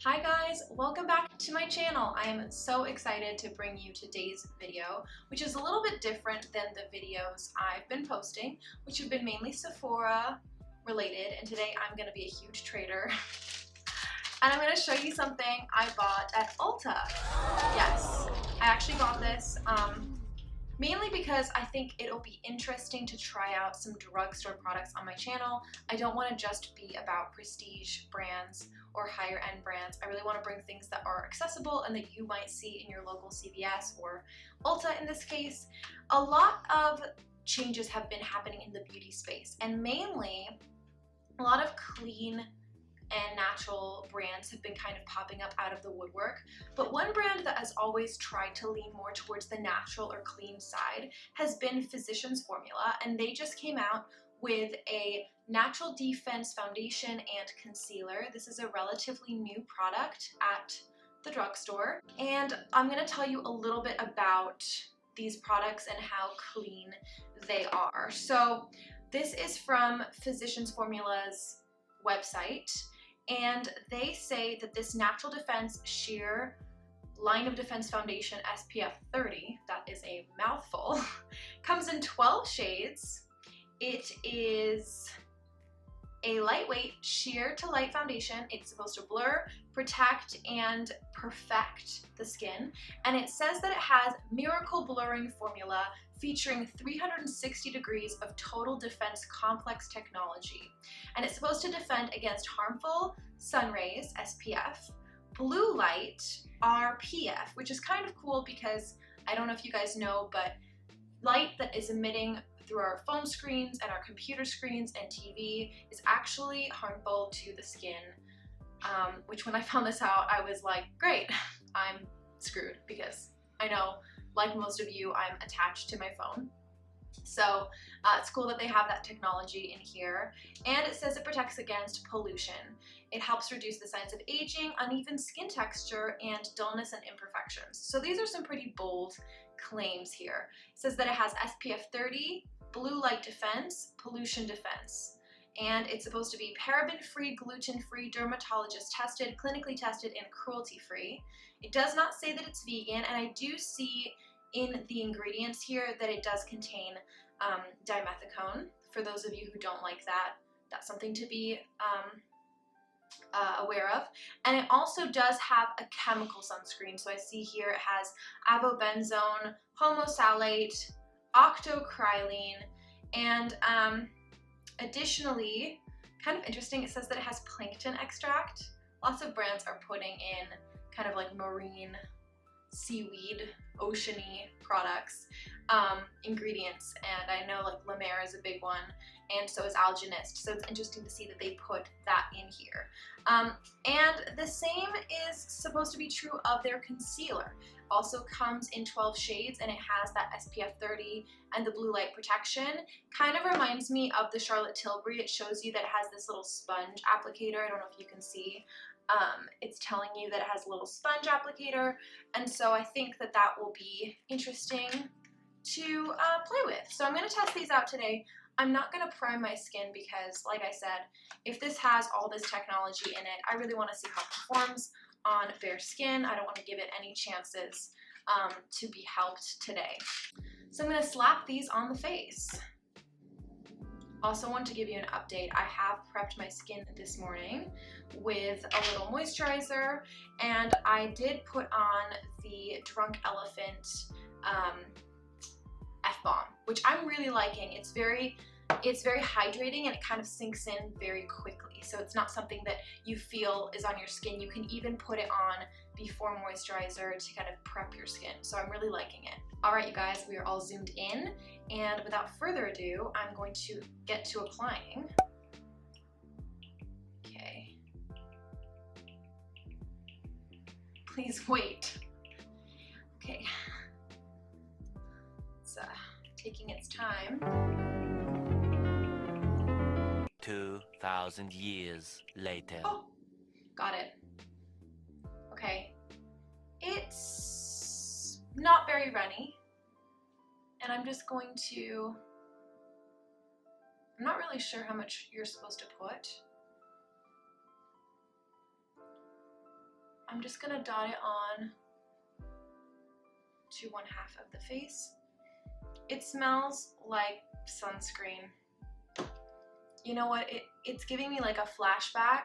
Hi guys, welcome back to my channel. I am so excited to bring you today's video, which is a little bit different than the videos I've been posting, which have been mainly Sephora related, and today I'm going to be a huge trader. And I'm going to show you something I bought at Ulta. Yes, I actually bought this mainly because I think it'll be interesting to try out some drugstore products on my channel. I don't want to just be about prestige brands or higher end brands. I really want to bring things that are accessible and that you might see in your local CVS or Ulta in this case. A lot of changes have been happening in the beauty space, and mainly a lot of clean and natural brands have been kind of popping up out of the woodwork. But one brand that has always tried to lean more towards the natural or clean side has been Physicians Formula, and they just came out with a natural defense foundation and concealer. This is a relatively new product at the drugstore, and I'm going to tell you a little bit about these products and how clean they are. So this is from Physicians Formula's website, and they say that this Natural Defense Sheer Line of Defense Foundation SPF 30, that is a mouthful, comes in 12 shades. It is a lightweight sheer to light foundation. It's supposed to blur, protect, and perfect the skin. And it says that it has miracle blurring formula featuring 360 degrees of total defense complex technology. And it's supposed to defend against harmful sun rays, SPF, blue light, RPF, which is kind of cool because I don't know if you guys know, but light that is emitting through our phone screens and our computer screens and TV is actually harmful to the skin, which when I found this out, I was like, great, I'm screwed, because I know, like most of you, I'm attached to my phone. So it's cool that they have that technology in here. And it says it protects against pollution. It helps reduce the signs of aging, uneven skin texture, and dullness and imperfections. So these are some pretty bold claims here. It says that it has SPF 30, blue light defense, pollution defense, and it's supposed to be paraben-free, gluten-free, dermatologist tested, clinically tested, and cruelty-free. It does not say that it's vegan, and I do see in the ingredients here that it does contain dimethicone. For those of you who don't like that, that's something to be aware of. And it also does have a chemical sunscreen. So I see here it has avobenzone, homosalate, octocrylene, and additionally, kind of interesting, it says that it has plankton extract. Lots of brands are putting in kind of like marine, seaweed, oceany products, ingredients, and I know like La Mer is a big one, and so is Alginist, so it's interesting to see that they put that in here. And the same is supposed to be true of their concealer. Also comes in 12 shades, and it has that SPF 30 and the blue light protection. Kind of reminds me of the Charlotte Tilbury. It shows you that it has this little sponge applicator. I don't know if you can see. It's telling you that it has a little sponge applicator, and so I think that that will be interesting to play with. So I'm going to test these out today. I'm not going to prime my skin because, like I said, if this has all this technology in it, I really want to see how it performs on bare skin. I don't want to give it any chances to be helped today. So I'm going to slap these on the face. Also want to give you an update. I have prepped my skin this morning with a little moisturizer, and I did put on the Drunk Elephant F-Bomb, which I'm really liking. It's very hydrating, and it kind of sinks in very quickly. So it's not something that you feel is on your skin. You can even put it on before moisturizer to kind of prep your skin. So I'm really liking it. All right, you guys, we are all zoomed in, and without further ado, I'm going to get to applying. Okay. Please wait. Okay. It's taking its time. 2,000 years later. Oh, got it. Okay. It's not very runny, and I'm just going to, I'm not really sure how much you're supposed to put. I'm just gonna dot it on to one half of the face. It smells like sunscreen. You know what, it's giving me like a flashback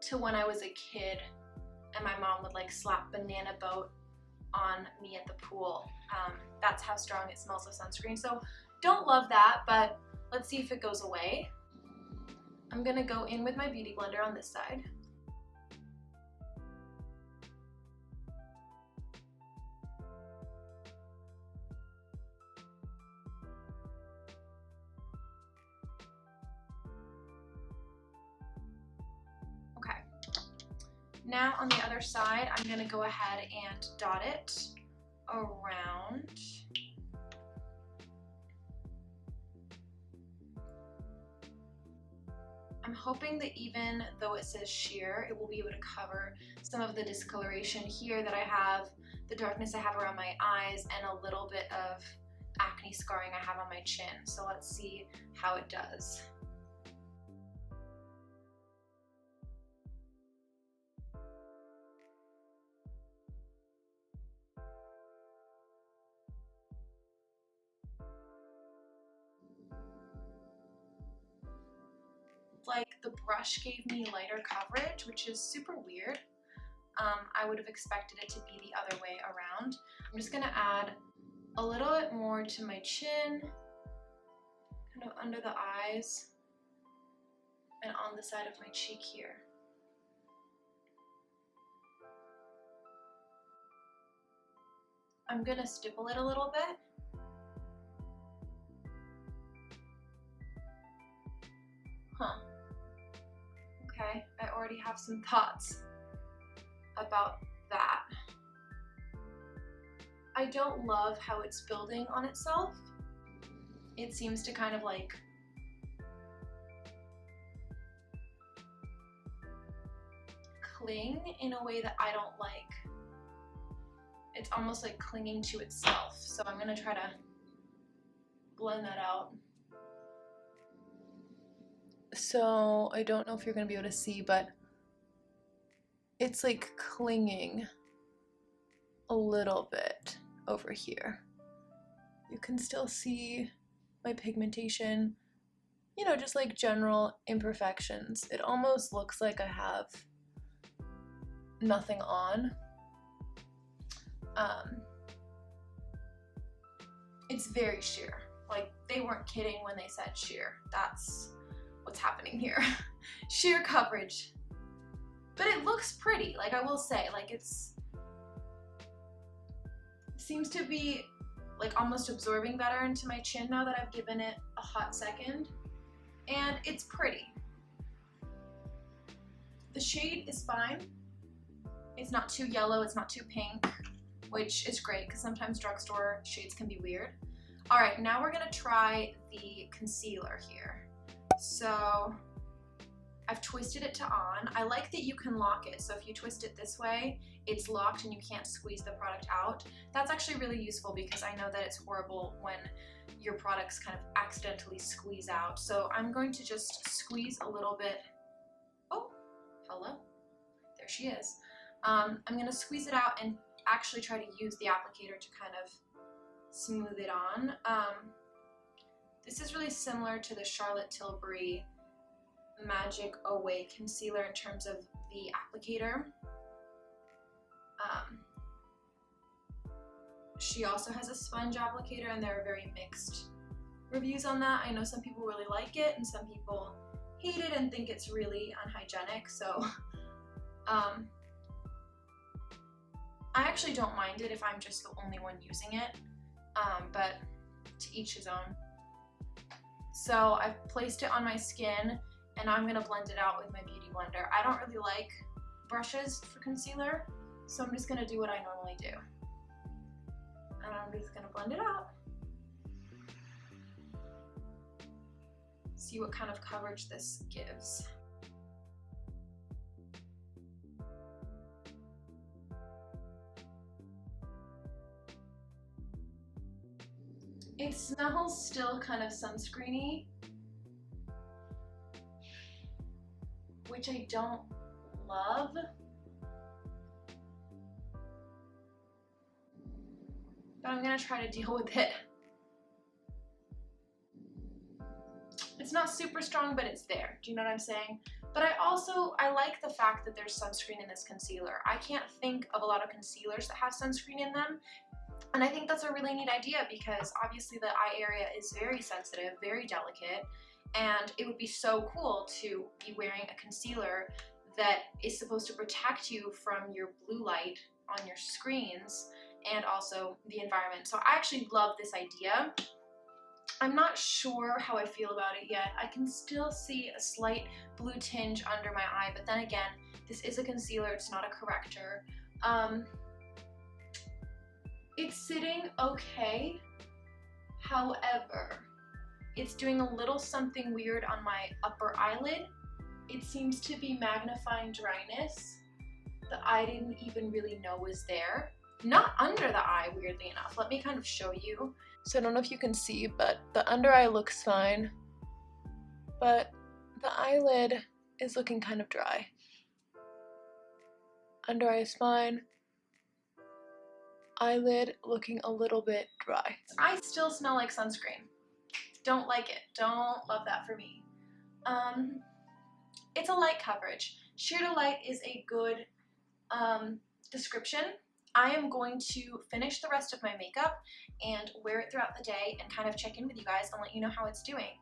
to when I was a kid and my mom would like slap banana boat on me at the pool. That's how strong it smells of sunscreen. So don't love that, but let's see if it goes away. I'm gonna go in with my beauty blender on this side. Okay. Now on the other side, I'm gonna go ahead and dot it around. I'm hoping that even though it says sheer, it will be able to cover some of the discoloration here that I have, the darkness I have around my eyes, and a little bit of acne scarring I have on my chin. So let's see how it does. Like the brush gave me lighter coverage, which is super weird. I would have expected it to be the other way around. I'm just gonna add a little bit more to my chin, kind of under the eyes, and on the side of my cheek here. I'm gonna stipple it a little bit. Huh. Okay, I already have some thoughts about that. I don't love how it's building on itself. It seems to kind of like cling in a way that I don't like. It's almost like clinging to itself. So I'm gonna try to blend that out. So I don't know if you're gonna be able to see, but it's like clinging a little bit over here. You can still see my pigmentation, you know, just like general imperfections. It almost looks like I have nothing on. It's very sheer. Like, they weren't kidding when they said sheer. That's what's happening here. Sheer coverage. But it looks pretty, like I will say, like it seems to be like almost absorbing better into my chin now that I've given it a hot second. And it's pretty. The shade is fine. It's not too yellow, it's not too pink, which is great because sometimes drugstore shades can be weird. All right, now we're gonna try the concealer here. So I've twisted it to on. I like that you can lock it. So if you twist it this way, it's locked and you can't squeeze the product out. That's actually really useful because I know that it's horrible when your products kind of accidentally squeeze out. So I'm going to just squeeze a little bit. Oh, hello. There she is. I'm gonna squeeze it out and actually try to use the applicator to kind of smooth it on. This is really similar to the Charlotte Tilbury Magic Away concealer in terms of the applicator. She also has a sponge applicator and there are very mixed reviews on that. I know some people really like it and some people hate it and think it's really unhygienic, so I actually don't mind it if I'm just the only one using it, but to each his own. So I've placed it on my skin and I'm gonna blend it out with my beauty blender. I don't really like brushes for concealer, so I'm just gonna do what I normally do. And I'm just gonna blend it out. See what kind of coverage this gives. It smells still kind of sunscreeny, which I don't love. but I'm gonna try to deal with it. It's not super strong, but it's there. Do you know what I'm saying? But I like the fact that there's sunscreen in this concealer. I can't think of a lot of concealers that have sunscreen in them. And I think that's a really neat idea because obviously the eye area is very sensitive, very delicate, and it would be so cool to be wearing a concealer that is supposed to protect you from your blue light on your screens and also the environment. So I actually love this idea. I'm not sure how I feel about it yet. I can still see a slight blue tinge under my eye, but then again, this is a concealer, it's not a corrector. It's sitting okay, however, it's doing a little something weird on my upper eyelid. It seems to be magnifying dryness that I didn't even really know was there. Not under the eye, weirdly enough. Let me kind of show you. So I don't know if you can see, but the under eye looks fine, but the eyelid is looking kind of dry. Under eye is fine. Eyelid looking a little bit dry. I still smell like sunscreen. Don't like it. Don't love that for me. It's a light coverage. Sheer to light is a good description. I am going to finish the rest of my makeup and wear it throughout the day and kind of check in with you guys and let you know how it's doing.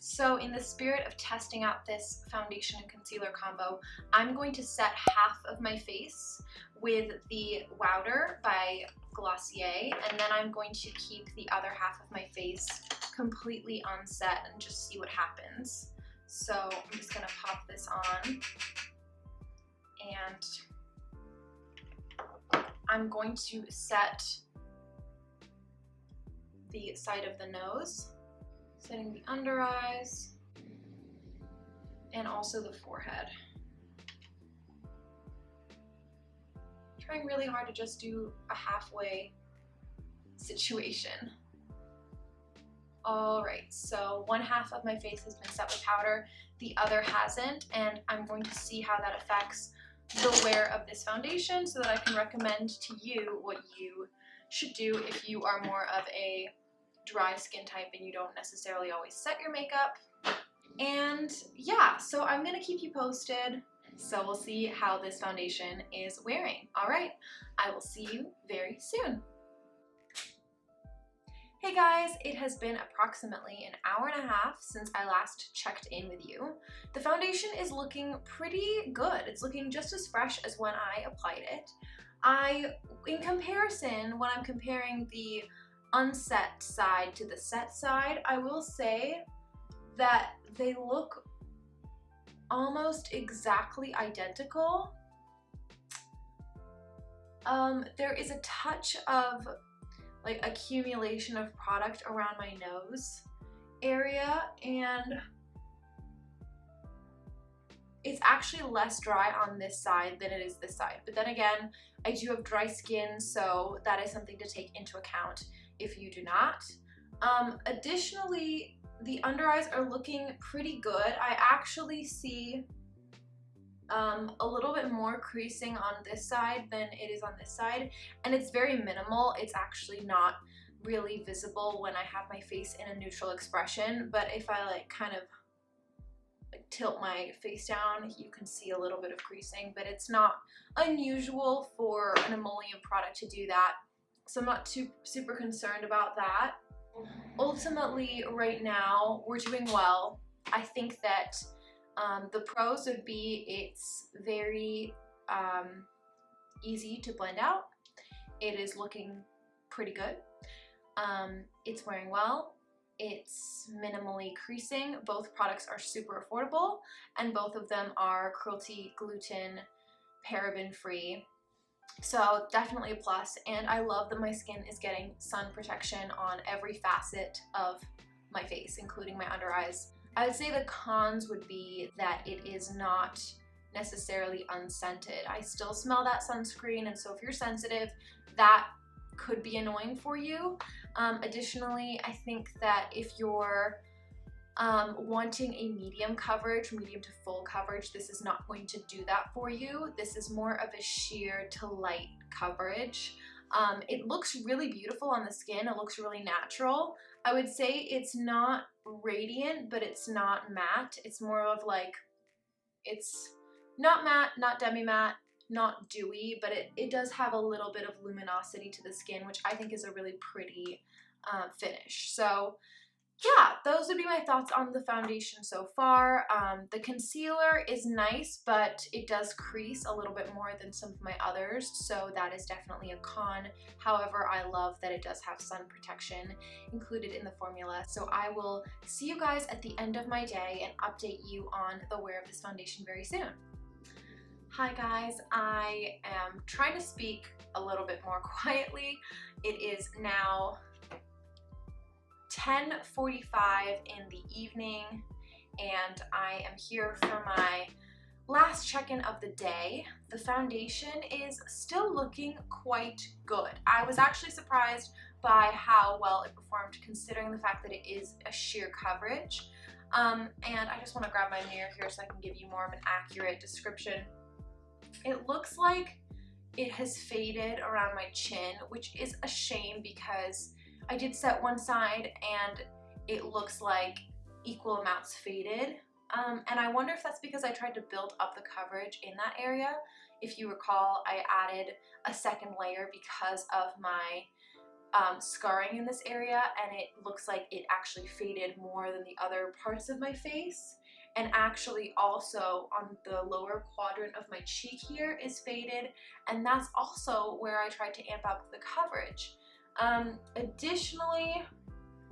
So in the spirit of testing out this foundation and concealer combo, I'm going to set half of my face with the Wowder by Glossier, and then I'm going to keep the other half of my face completely unset and just see what happens. So I'm just gonna pop this on, and I'm going to set the side of the nose, setting the under eyes, and also the forehead. Trying really hard to just do a halfway situation. Alright, so one half of my face has been set with powder, the other hasn't, and I'm going to see how that affects the wear of this foundation so that I can recommend to you what you should do if you are more of a dry skin type and you don't necessarily always set your makeup. And yeah, so I'm gonna keep you posted. So we'll see how this foundation is wearing. Alright, I will see you very soon. Hey guys, it has been approximately an hour and a half since I last checked in with you. The foundation is looking pretty good. It's looking just as fresh as when I applied it. In comparison, when I'm comparing the unset side to the set side, I will say that they look almost exactly identical. There is a touch of like accumulation of product around my nose area, and it's actually less dry on this side than it is this side. But then again, I do have dry skin, so that is something to take into account if you do not. Additionally, the under eyes are looking pretty good. I actually see a little bit more creasing on this side than it is on this side, and it's very minimal. It's actually not really visible when I have my face in a neutral expression, but if I like kind of like tilt my face down, you can see a little bit of creasing, but it's not unusual for an emollient product to do that, so I'm not too super concerned about that. Ultimately, right now, we're doing well. I think that the pros would be it's very easy to blend out. It is looking pretty good. It's wearing well. It's minimally creasing. Both products are super affordable, and both of them are cruelty, gluten, paraben free. So definitely a plus, and I love that my skin is getting sun protection on every facet of my face, including my under eyes. I would say the cons would be that it is not necessarily unscented. I still smell that sunscreen, and so if you're sensitive, that could be annoying for you. Additionally, I think that if you're wanting a medium coverage, medium to full coverage, this is not going to do that for you. This is more of a sheer to light coverage. It looks really beautiful on the skin. It looks really natural. I would say it's not radiant, but it's not matte. It's more of like, it's not matte, not demi-matte, not dewy, but it does have a little bit of luminosity to the skin, which I think is a really pretty finish. So yeah, those would be my thoughts on the foundation so far. The concealer is nice, but it does crease a little bit more than some of my others, so that is definitely a con. However, I love that it does have sun protection included in the formula, so I will see you guys at the end of my day and update you on the wear of this foundation very soon. Hi guys, I am trying to speak a little bit more quietly. It is now 10:45 in the evening and I am here for my last check-in of the day. The foundation is still looking quite good. I was actually surprised by how well it performed considering the fact that it is a sheer coverage. And I just want to grab my mirror here so I can give you more of an accurate description. It looks like it has faded around my chin, which is a shame because I did set one side and it looks like equal amounts faded. And I wonder if that's because I tried to build up the coverage in that area. If you recall, I added a second layer because of my scarring in this area, and it looks like it actually faded more than the other parts of my face. And actually also on the lower quadrant of my cheek here is faded, and that's also where I tried to amp up the coverage. Additionally,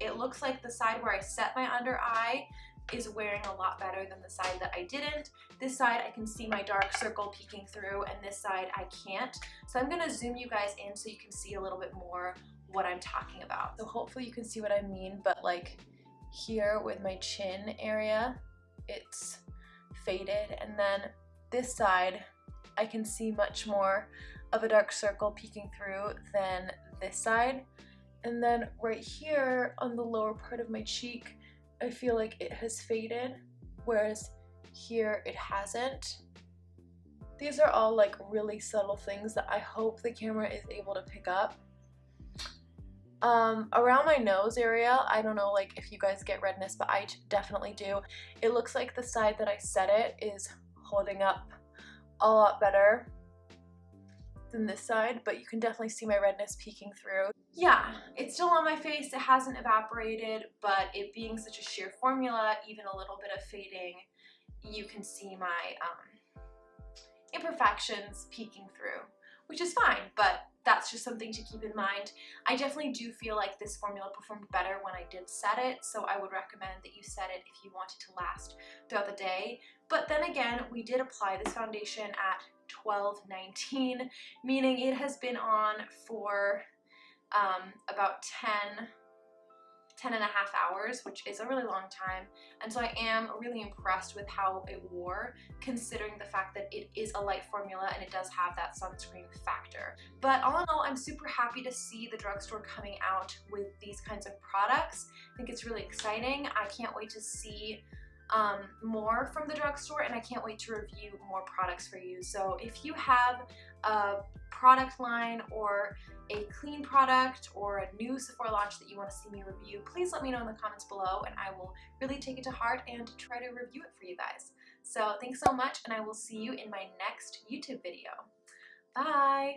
it looks like the side where I set my under eye is wearing a lot better than the side that I didn't. This side I can see my dark circle peeking through, and this side I can't. So I'm gonna zoom you guys in so you can see a little bit more what I'm talking about. So hopefully you can see what I mean, but like here with my chin area, it's faded, and then this side I can see much more of a dark circle peeking through than this side. And then right here on the lower part of my cheek, I feel like it has faded, whereas here it hasn't. These are all like really subtle things that I hope the camera is able to pick up. Around my nose area, I don't know like if you guys get redness, but I definitely do. It looks like the side that I set it is holding up a lot better than this side, but you can definitely see my redness peeking through. Yeah, it's still on my face, it hasn't evaporated, but it being such a sheer formula, even a little bit of fading, you can see my imperfections peeking through, which is fine, but that's just something to keep in mind. I definitely do feel like this formula performed better when I did set it, so I would recommend that you set it if you want it to last throughout the day. But then again, we did apply this foundation at 12:19, meaning it has been on for about 10 and a half hours, which is a really long time, and so I am really impressed with how it wore, considering the fact that it is a light formula and it does have that sunscreen factor. But all in all, I'm super happy to see the drugstore coming out with these kinds of products. I think it's really exciting. I can't wait to see more from the drugstore, and I can't wait to review more products for you. So if you have a product line or a clean product or a new Sephora launch that you want to see me review, please let me know in the comments below and I will really take it to heart and try to review it for you guys. So thanks so much, and I will see you in my next YouTube video. Bye!